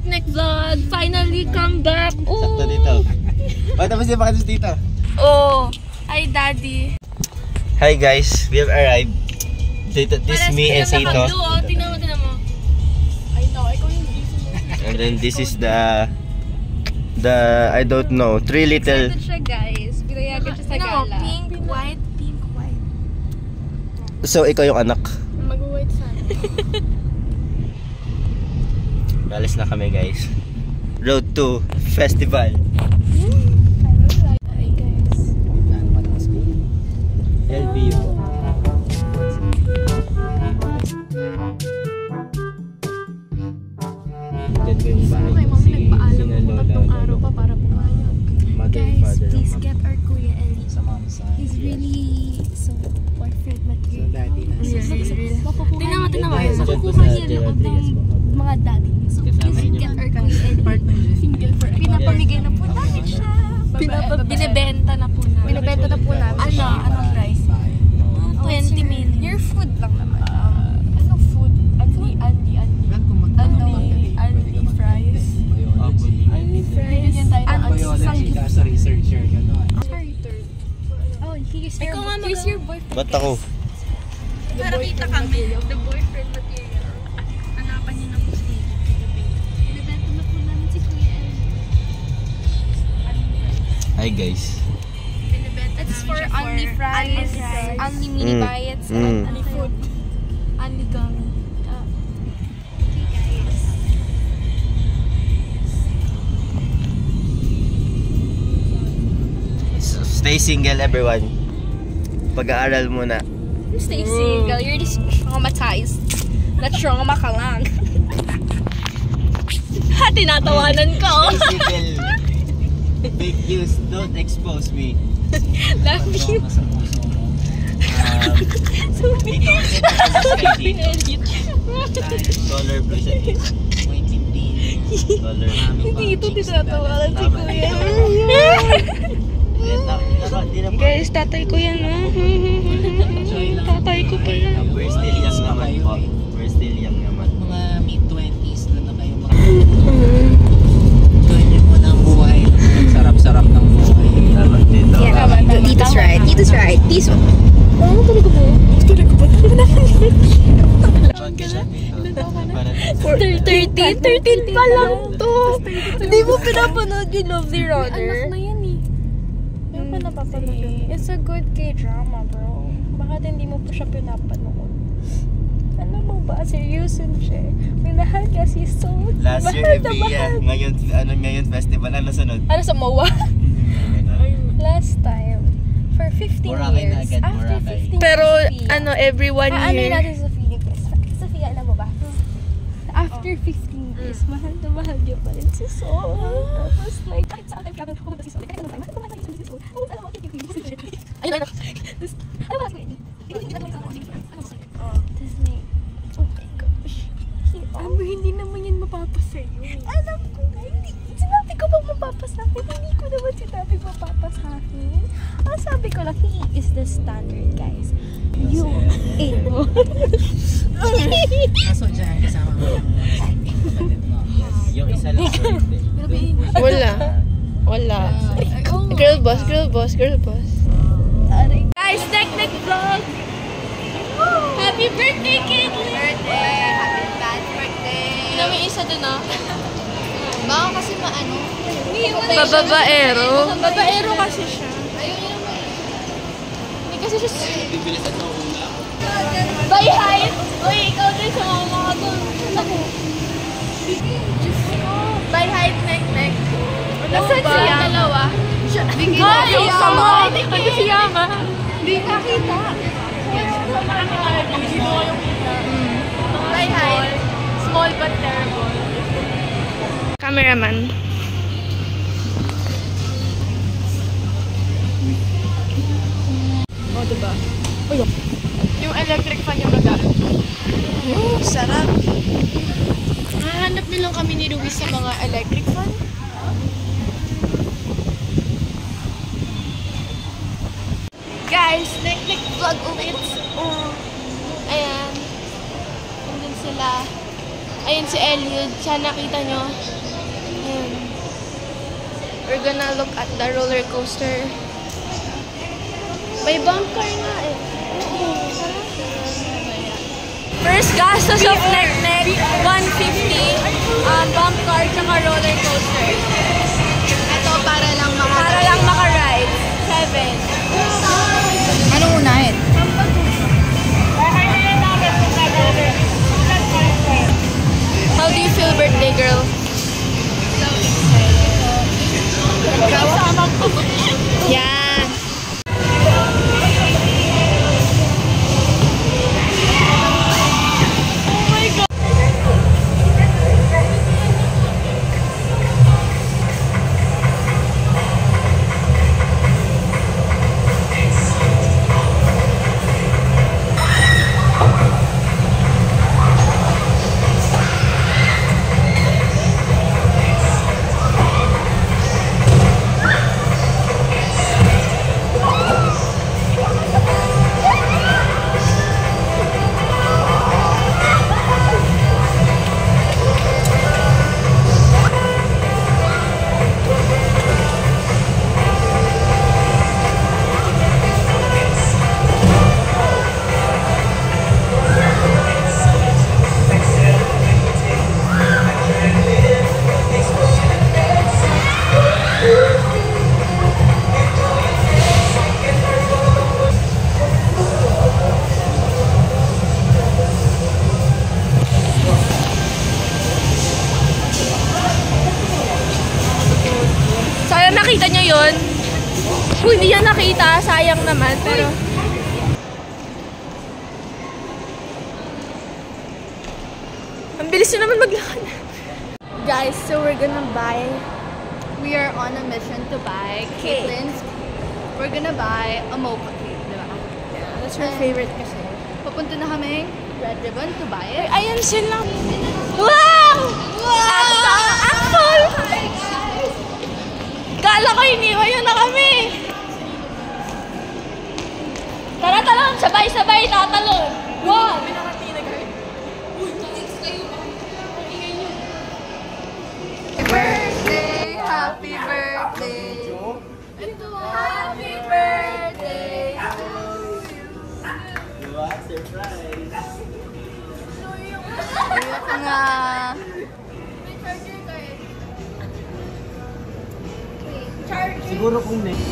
Nek Vlog finally come back. Sakto dito. Tapos yung bakit dito? Oh, hi Daddy. Hi guys, we have arrived. This is me and Seito. Tingnan mo. Ay no, ikaw yung busy mo. And then this is the I don't know, 3 little. Ito siya guys, pinayagan siya sa gala. Pink, white. So ikaw yung anak. Mag-white sana. Alis na kami guys. Road to festival. Hi guys. LBU. Diyan ko yung bahay. Kay mami nagpaalam ako tatlong araw pa para pumayag. Guys, please get our Kuya Eli. Sa mom's side. He's really so perfect material. Tingnan mo. Makukuha niya loob ng mga daddy niya. So please get our Kuya Eli. Single for pinapamigay na po namin siya. Binibenta na po namin. Binibenta na po namin. Anong price? 20 million. Your food lang naman. Anong food? Anli fries. Anli fries. Sa researcher ka no? Oh, here's your boyfriend. Ba't ako? Para kita kami. The boyfriend material. Hanapan niyo na po si Binibenta na po namin si Kuya Eli. Hi guys. It's for only fries, only mini bites, and only food. Only gummy. Okay guys. So, stay single everyone. Pag-aaral muna. Stay single. You're just traumatized. Na-trauma ka lang. Ha, tinatawanan ko. Stay single. Fake news, don't expose me. Love you. Dito ako Dollar blue siya dito. Dollar. Hindi ito tinatawanan si Kuya. Guys, tatay ko yan. Tatay ko pa yan. We're still young naman po. We're still young naman. Mga mid-20s doon na kayo enjoy niyo mo ng buhay. Sarap-sarap ng buhay. Dapat dito. Tito's right. Tito's right. This one. Ano talaga ba? Talaga ba? 13 pa lang to. Hindi mo pinapanood yung Lovely Runner. Anak na yan eh. Ano pa napapanood yun? It's a good K-drama, bro. Bakit hindi mo pa siya pinapanood? Ano mo ba? Seryoso siya. Minahal kasi so. Last year Evia. Ngayon festival. Ano sunod? Ano sa MOA? Last time. For 15 years. After 15 Pero, years. every 1 Ano year. natin sa Sophia? Sophia, alam mo ba? After 15 years, mahal na mahal niya pa rin si Sol. Tapos like, kahit sa akin, kapag ako si Sol, kahit ano tayo, mahal na mahal niya si Sol. Alam mo, hindi ko yung si Sol. Ayun, ano? Tapos, alam mo, tapos may, oh my gosh. Hindi naman yan mapapasayo. Alam ko nga, hindi. Sinabi ko bang mapapasakin? Hindi ko naman sinabi mapapasakin. Ang sabi ko lang, he is the standard, guys. You, Kaso dyan, kasama mo Yung isa lang. Wala. Girl boss. Guys, Nek Vlog! Happy birthday, Caitlyn! Happy dad's birthday! Tingnan mo yung isa dun ah. Baka kasi maano. Babaero. Babaero kasi siya. Ayun yun naman. Hindi kasi siya. Bye, hi! Uy, ikaw din sa mga doon. Ako. Bye, hi, Nek. Nasaan siya? Dalawa. Ay, yung sama. Hindi si Yama. Hindi nakita. Bye, hi. Small but terrible. Cameraman. Oh, diba? Yung electric fan yung nagamit. Sarap. Hahanap nilang kami ni Luis sa mga electric fan. Guys, Nek Vlog ulit. Ayan. Nandun sila. Ayun si Eliud. Sana nakita nyo. Ayun. We're gonna look at the roller coaster. May bump car nga eh. First gastos of Nek-Nek, 150. Bump car tsaka roller coaster. Ito para lang Para lang maka-ride. 7. Anong unahin? How do you feel, birthday girl? Yan. Nakita nyo yun? Kung hindi yan nakita, sayang naman, pero... Ang bilis nyo naman maglakad. Guys, so we're gonna buy... We are on a mission to buy Caitlin's. We're gonna buy a mocha cake, di ba? Yeah, that's her favorite kasi. Papunta na kami Red Ribbon to buy it. Ayan sila. Wow! Wow! Apple! Kala ko iniwan yun na kami. Tara, talon! Sabay-sabay, tatalon! Wow! Birthday! Happy birthday! Happy birthday to you! What surprise! Ayoko nga. Siguro kung next.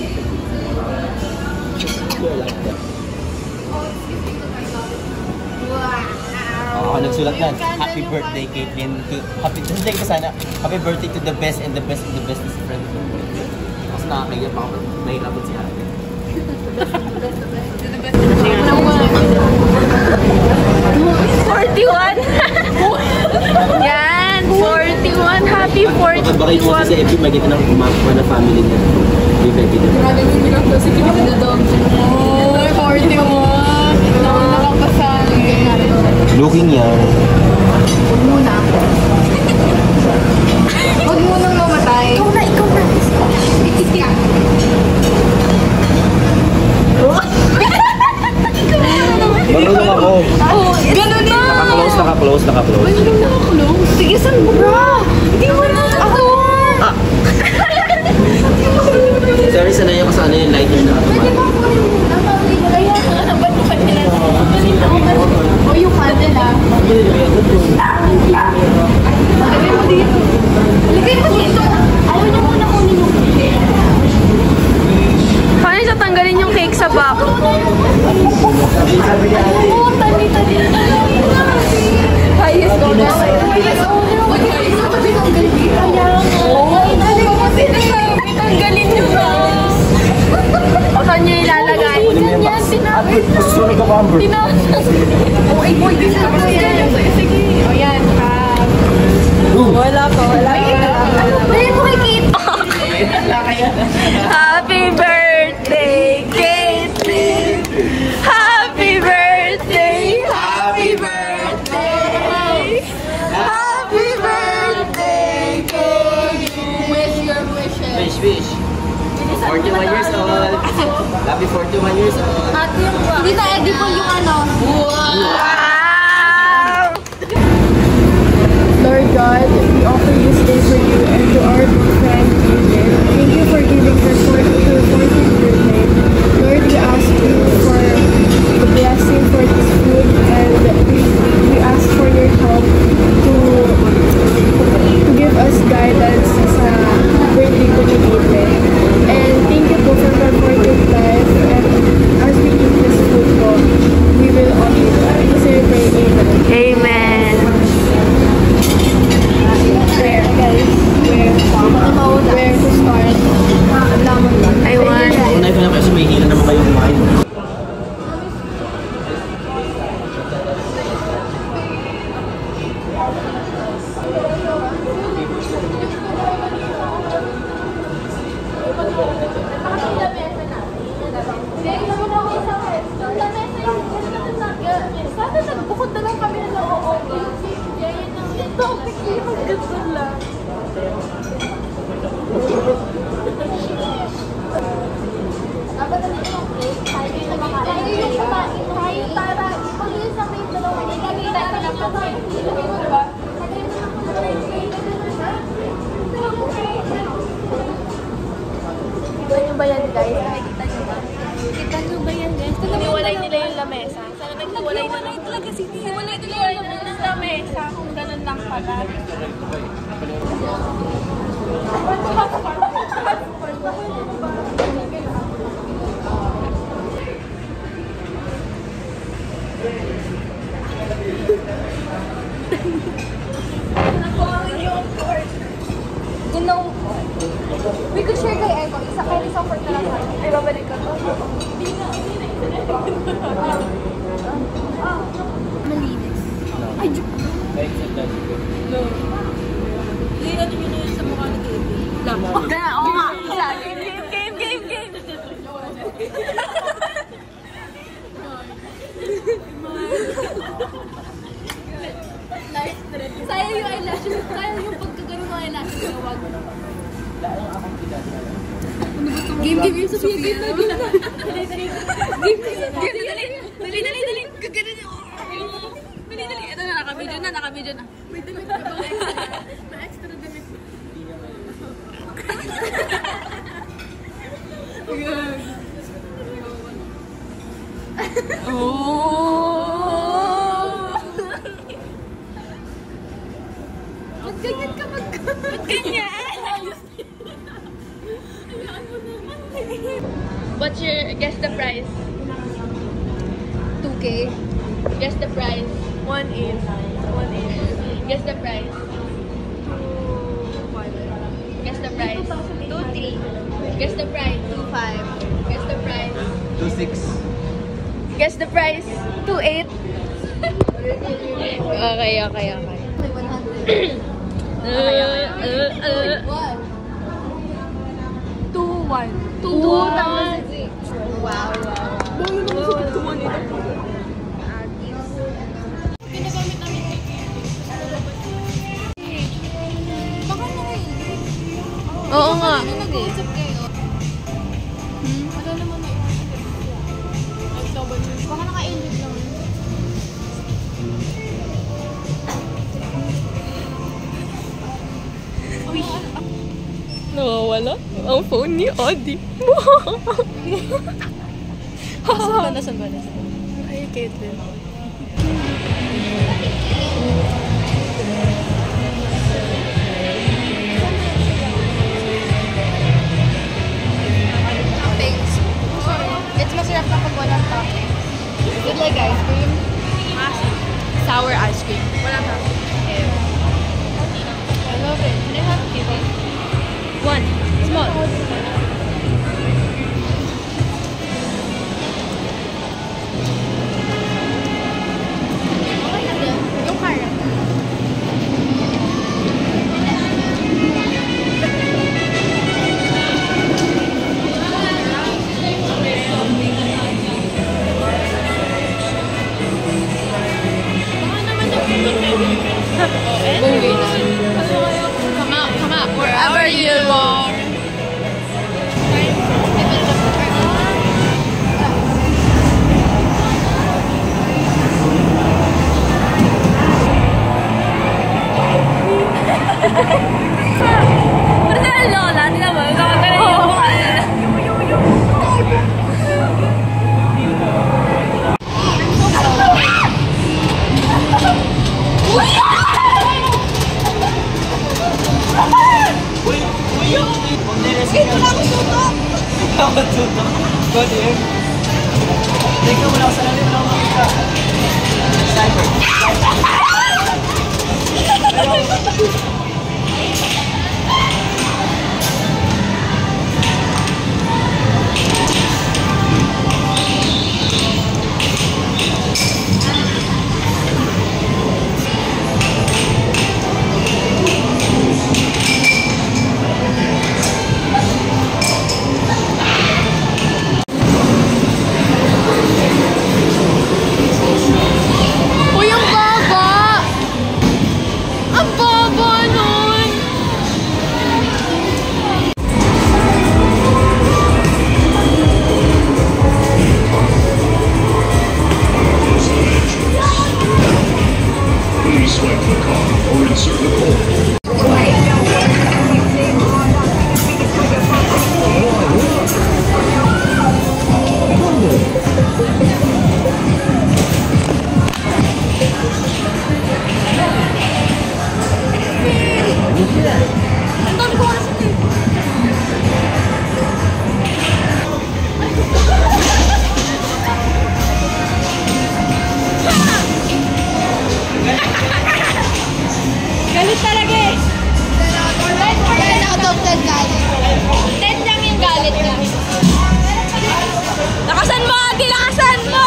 Oo, nagsulat na. Happy birthday, Caitlin. Happy birthday ka sana. Happy birthday to the best and the best and the bestest friend. Kasi nakakaya pa ako. Nahilapot si ate. Yan! 41! Happy 41! Baka ito kasi sa FB, magiging ng kumakuha na family niya. Yung baby niya. Maraming hindi lang to. Sige, pinadadog. Oh, 41! Nakakasal. Looking young. Huwag muna. Huwag munang mamatay. Ikaw na. Itis ka. Marunong ako. Ganun na! Naka-close. Ganun na ako. Sige, saan mo bra? Hindi mo na ako. Sorry, sanay ako sa ano yung lighter na ako. O yung candle ah. Lagay mo dito. Ayaw niya muna kunin yung cake. Paano siya tanggalin yung cake sa box? Oo, tani. Highest owner. Tanggalin nyo na. O saan niyo ilalagay? Yan, sinabi. Susunod ako, Amber. Oh, ay boy, din na kasi yan. Sige. O yan. Wala pa. Dali mo kay Kate. Happy birthday, Caitlin! Happy birthday! Happy birthday! Happy birthday, Caitlin! Wish your wishes. Wish. 41 years old. Happy 41 years old. Hindi na edible yung ano. Wow! God, we offer this day for you and to our friend David. Thank you for giving her 14th birthday. Lord, we ask you for a blessing for this food, and we ask for your help to give us guidance sa birthday ko ni David. And thank you po for comforting life, and as we eat this food po, we will all eat. Kasi we pray, amen. Amen. Where, guys? Where to start? I want. Unay ko na kasi may hila naman kayong kumain. Bukod na lang kami na oo. Topic yung gusto lang. Dapat na rin yung plate, tayo yung kumakain. Tayo yung kumain, tayo para pag-ilis sa plate na lang. Hindi kami tayo lang pa tayo. Diba? Kita nyo ba yan, guys? Nakikita nyo ba? Kita nyo ba yan, guys? Hiniwalay nila yung lamesa. Sana naghiwalay na lang talaga. Hiniwalay nila yung lamesa. Kung ganun lang pala. We could share kay Echo. Isa kayo sa support na lang. Ay, babalik ka to. Malinis. Ay, Lihat nyo na yun sa mukha ni Gaby. Lang. Oo nga. Game. sayang yung eyelashes. Sayang yung pagkagano ng eyelashes. Wag. Game yung Sophia. Dali. Gagano niyo. Dali. Ito na, naka-video na. May damit ka ba? May extra damit. Ba't ganyan ka Ba't ganyan? What's your, guess the price? 2K. Guess the price. 1.8. Guess the price. 2.1. Guess the price. 2.3. Guess the price. 2.5. Guess the price. 2.6. Guess the price. 2.8. Okay. May 100. What? 2.1. 2.1. Wow. Ginagamit namin baka nakainin. Oo nga. Nag-uusap kayo. Wala naman na baka nakainin lang. Nawawala ang phone ni Adi. Nasaan ba? Ay, Caitlin. Thanks. It's masarap kapag walang topping. Good like ice cream. Sour ice cream. Wala na. I love it. Can I have a kiwi? One. Small. Yung carrot. Come out, wherever you are. Pero sa lola, di naman, nakagaling yung mukha nila. Ito lang ang tutok! Ikaw ang tutok? Go there. Teka, wala ko sa lalim, wala ko makita. Sniper. Uy, ang baba! Ang baba nun! Please swipe the card or insert the code. Ang dami ko oras ito. Galit talaga eh. 10 out of 10 galit. 10 lang yung galit niya. Lakasan mo, Ate! Lakasan mo!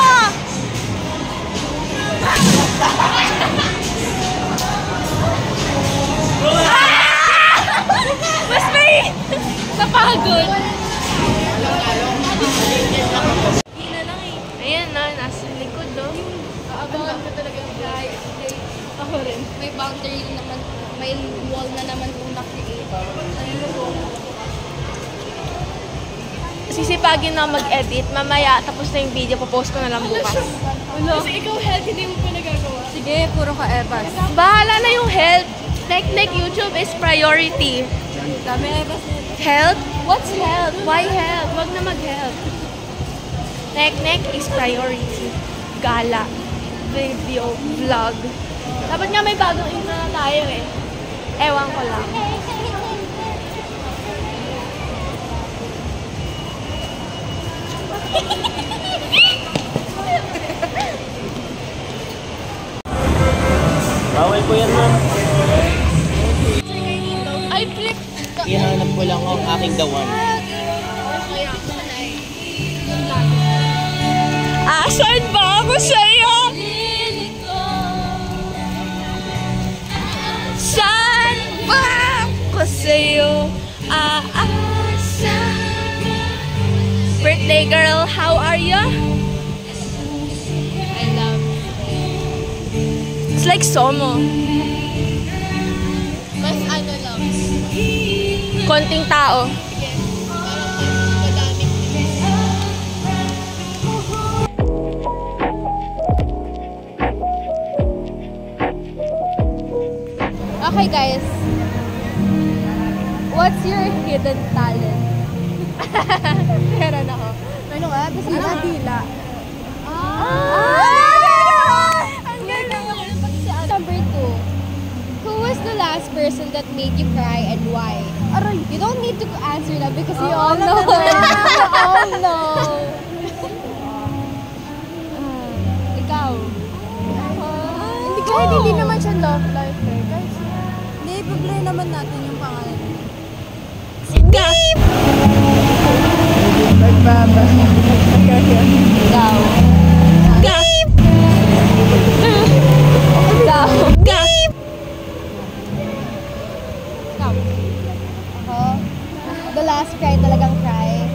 Mas may napagod. Ayan na, nasa likod, no? Aabangan ko talaga yung guys. Ako rin. May boundary naman, may wall na naman kung na-create. Sisipagin na mag-edit. Mamaya, tapos na yung video, popost ko na lang bukas. Kasi ikaw health, hindi mo pa nagagawa. Sige, puro ka Evas. Bahala na yung health. Like YouTube is priority. Dami Evas nito. Health? What's health? Why health? Wag na mag-health. Nek is priority. Gala. Video. Vlog. Dapat nga may bagong intro na tayo eh. Ewan ko lang. Bawal po yan, ma'am. Ay, flip! Ihanap ko lang ang aking dawan. Asan ba ako sa'yo? Saan ba ako sa'yo? Aasa? Birthday girl, how are you? I love. It's like Somo. Mas ano lang. Konting tao. Parang mas madami. Okay guys, what's your hidden talent? Meron ako. Ano ka? Kasi dila. Ang ganda mo. Number 2. Who was the last person that made you cry and why? You don't need to answer that because you all know. You all know. Ikaw. Hindi naman siya love life eh. Guys, hindi, i-blur naman natin yung pangalan. Beep! Ikaw. Beep! Ikaw. Beep! Ikaw. Ako. The last cry talagang cry.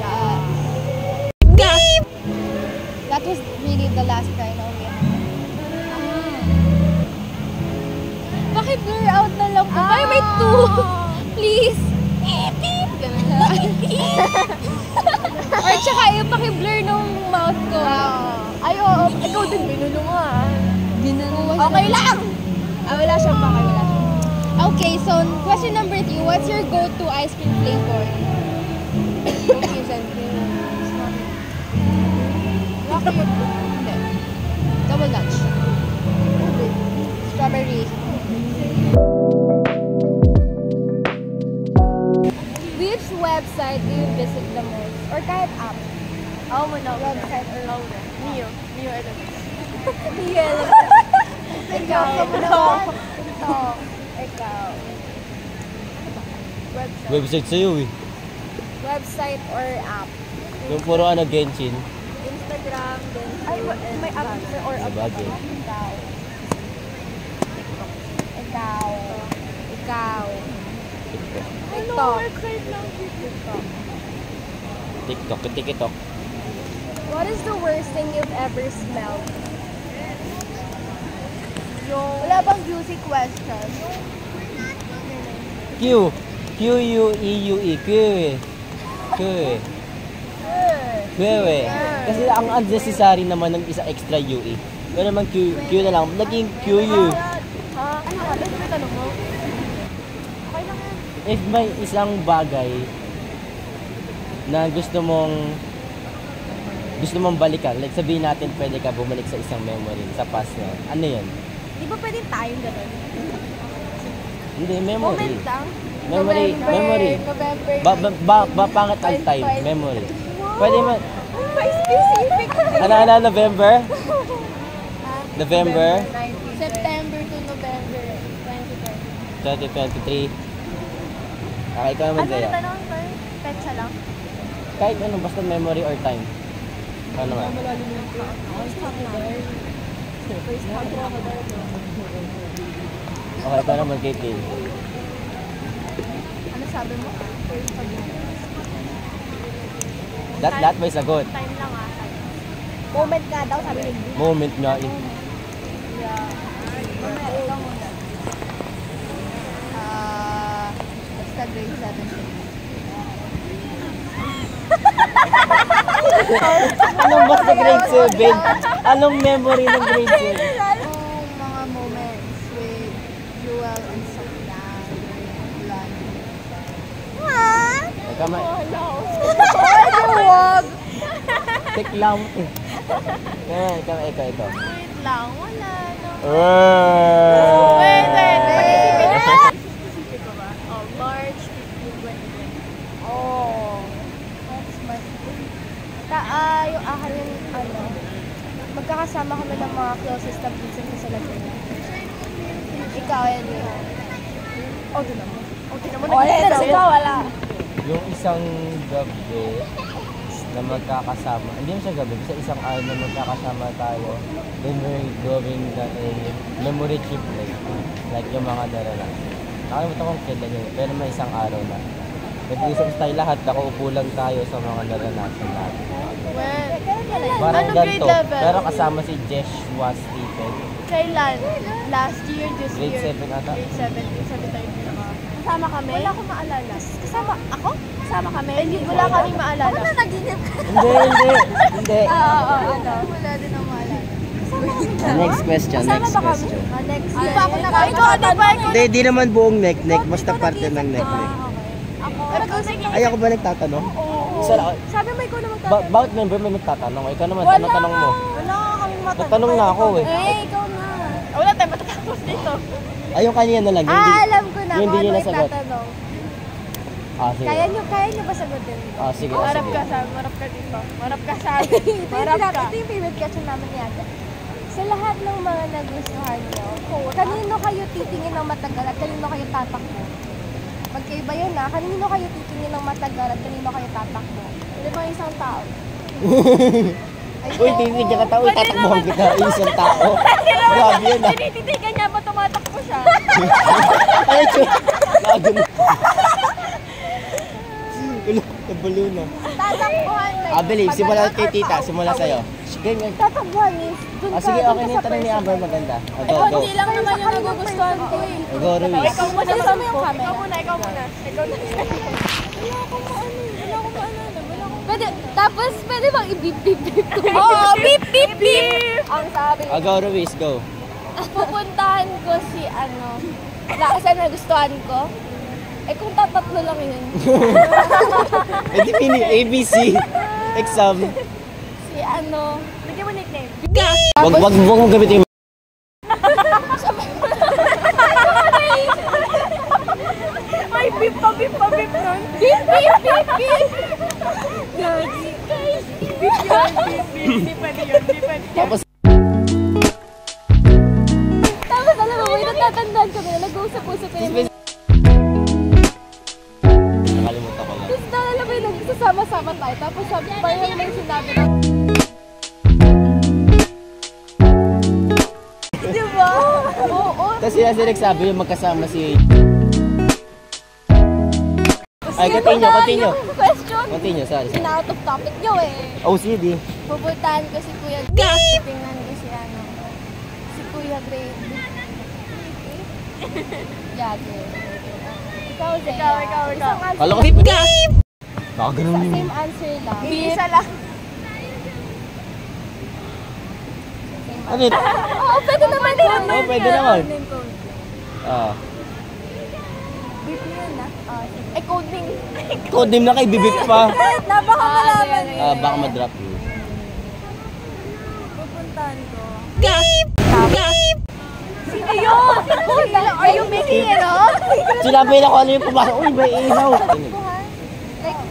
Yeah. Beep! That was really the last cry na umiyak. Paki-blur out na lang po. Ay, may 2. Please. Beep, beep. Ganun lang. Or tsaka yung paki-blur nung mouth ko. Ay, oo. Ikaw din, binuno mo ah. Okay lang! Wala siyang paki, wala siyang. Okay, so question number 3. What's your go-to ice cream flavor? Cookies and cream. Double Dutch. Strawberry. Which website do you visit the most? Or kahit app? Ako muna. Website or Mio. Mio Elements. Ikaw ka mo naman. Ikaw. Website. Website sa'yo eh. Website or app? Yung puro Genshin. Instagram, then ay, may app or app. Sabagay. Ikaw. Ano? TikTok. TikTok. What is the worst thing you've ever smelled? Wala bang juicy question? Q-U-E-U-E. Kwe. Kasi ang unnecessary naman ng isa extra UE. Pero naman Q na lang. Naging QU. Ha? Ano ka? Ano may tanong mo? Okay lang yan. If may isang bagay na gusto mong balikan, like sabihin natin pwede ka bumalik sa isang memory, sa past na, ano yun? Di ba pwede tayong gano'n? Hindi, memory. Moment lang. Memory. November. Pangit ang time, memory. Pwede man, May specific. ano, November? November September to November 2020. 2023. Okay, ikaw naman Ano kaya. yung tanong? Petsa lang. Kahit ano, basta memory or time. Ano nga? Okay, ikaw naman, Katie. Ano sabi mo? That may sagot. Time lang ah. Moment nga daw, sabi ni Boo. Moment nga eh. Ikaw muna. Basta grade 7. Anong basta grade 7? Anong memory ng grade 7? Mga moments with Jewel and Sofyan. Teka, Huwag! tik lang eh. Ikaw. Wait lang. Wala no. Wait. Specific ko ba? Oh, March 15, 2020. Oh. That's my... yung akin yung magkakasama kami ng mga closest na pinsan ko sa Laguna. Ikaw, yan yun. Oh, doon naman. Okay naman. Ikaw, wala. Yung isang gabi na magkakasama, hindi mo siya gabi, sa isang araw na magkakasama tayo, then we're going na memory trip like yung mga darala. Nakalimutan kong kailan yun, pero may isang araw na. Nag-uusap tayo lahat, nakaupo lang tayo sa mga naranasan natin. When? Parang Anong ganito, grade level? pero kasama si Joshua Stephen. Kailan? Last year, this Grade year? 7 ata. Grade 7. Grade 7 tayo pinaka. Kasama kami? Wala akong maalala. Kasama ako? Kasama kami? Hindi, wala kami maalala. Ako na naginip ka. Hindi. Wala din ang maalala. Next question, Kasama ba kami? Next year. Di pa ako Ikaw, Hindi, di naman buong neck, basta parte ng neck. Ako. Ay, ako ba nagtatanong? Sabi mo ikaw na magtatanong. Bakit member may nagtatanong? Ikaw naman, tanong mo. Wala ka kaming matanong. Nagtanong na ako eh. Ikaw na. Wala tayo matatapos dito. Ay, yung kanina na lang. Yung di- Alam ko na yung kung hindi ano niyo yung nasagot. tatanong. Sige. Kaya nyo ba sagutin? Sige. Marap ka sa, marap ka dito. Marap ka sa amin. Marap ka. Ito yung favorite question namin ni Ate. Sa lahat ng mga nagustuhan nyo, kanino kayo titingin ng matagal at kanino kayo tatakbo? Magkaiba yun na, kanino kayo titingin ng matagal at kanino kayo tatakbo? Hindi ba isang tao? Uy, titigyan ka tao. Uy, tatakbuhan kita. Isang tao. Grabe yun ah. Tinititigan niya pa tumatakbo siya. Ay, lago na. Ulo, nabalo na. Tatakbuhan like, Believe, simula kay tita. Simula sa'yo. Sige, tatakbuhan is dun ka. sige, dun okay ka na sa yung tanong ni person. Amber maganda. Go. Hindi lang naman yung nagugustuhan ko eh. Go, Ruiz. Ikaw muna Kasi sa mo yung camera. Ikaw muna. Ikaw na. Pwede bang i-beep-beep-beep ko? Oo, beep, beep, beep. Ang sabi, Go, Ruiz, go. pupuntahan ko si Kasi nagustuhan ko. Eh kung tatatlo lang yun. Eh di pini ABC. Exam. Si ano. Bigyan mo nickname. Wag mo gamitin yung Ay, beep pa nun. Beep. Gagi. Beep yun. Di pwede yun. tapos Tapos alam mo, may natatandaan kami na nag-uusap-usap kami. nakalimutan ko lang. Tapos naalala mo yung nagsasama-sama tayo. Tapos sabi pa yung may sinabi na. Diba? Oo. Kasi kasi nagsabi yung magkasama si... Ay, continue. Question. Continue, sorry. Out of topic nyo eh. OCD. Pupuntahan ko si Kuya Gray. Tingnan ko si ano. Si Kuya Gray. Yate. Ikaw, Zaya. Ikaw. Isang answer. Kala ko... Baka ganun yun. Same answer lang. Isa lang. Ano yun? Oo, pwede naman din. Oo, pwede naman. Ah. Beep mo yun na. Eh, coding. Kodim na kay bibig pa. Na baka malaman. Baka ma-drop yun. Pupuntahan ko. Sino yun? Are you making it up? Sinabi na ko ano yung pumasok. Uy, may ilaw. Like,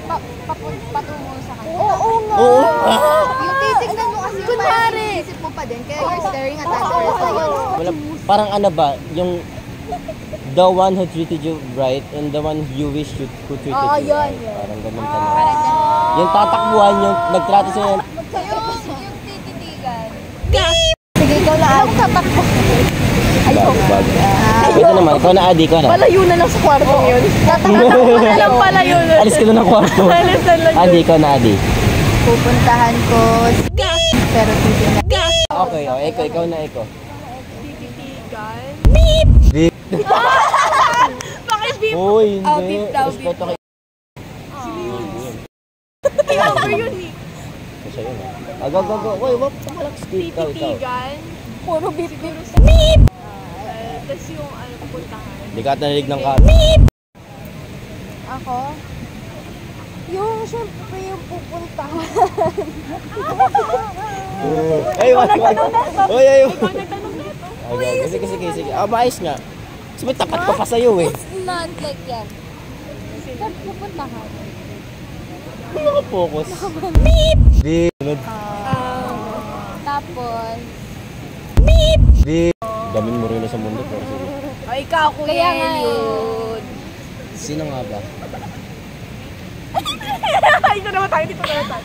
patungo sa kanya. Oo nga. Oo. Yung titignan mo kasi Kunwari. isip mo pa din, kaya you're staring at that person. Wala, parang ano ba, yung the one who treated you right and the one you wish who treated Oo, you yun. right. Parang ganun talaga. Yung tatakbuhan, yung nagtrato sa'yo. Yung tititigan. Sige, ikaw na ako tatakbo. Bag. Ito naman, ikaw na Adi, ikaw na. Palayo na lang sa kwartong yun. Tatakbo na lang palayo na. Alis ka na ng kwarto. Alis na lang. Adi, ikaw na Adi. Pupuntahan ko, pero titignan. Okay, ikaw na. Tititigan. Beep. Bakit beep? Uy, hindi. Beep daw, Respeto kay... Number yun eh. Kasi yun. Go. Uy, wap, malakas. Ikaw. Tititigan. Puro beep. Beep! Tapos yung ano, pupuntahan. Hindi ka narinig ng kami. Ako? Yung, syempre, yung pupuntahan. Ay, wag. Uy. Nagtanong na ito. Sige. Maayos nga. Kasi may tapat ko pa sa'yo eh. Not like yan. Saan pupuntahan? Hindi naka-focus. Beep! Tapos, Beep! Daming mo rin na sa mundo. Pero sige. ay, ikaw, Kuya Kaya nga Eliud. Sino nga ba? Ay, ito naman tayo, dito naman tayo.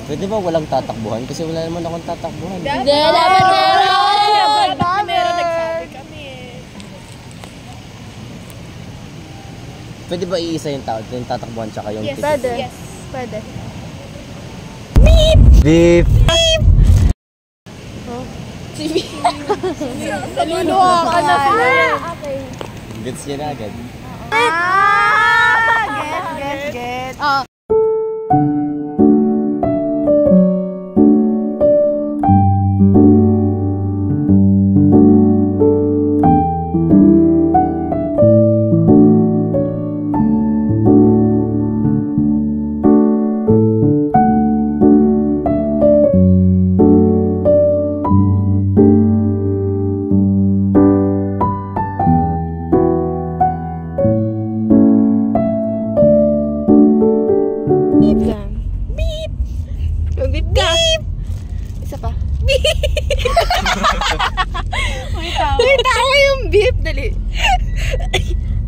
Pwede ba walang tatakbuhan? Kasi wala naman akong tatakbuhan. Hindi, dapat meron! Meron, nagsabi kami eh. Pwede ba iisa yung tao? Yung tatakbuhan tsaka yung ticket? Pwede. Pwede. Beep! Naluluha ka na. Okay. Gets niya na agad. Get. Isa pa. May tao yung beep. Dali.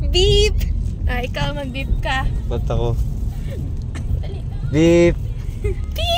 Beep. Ikaw mag-beep ka. Ba't ako? Beep! Beep.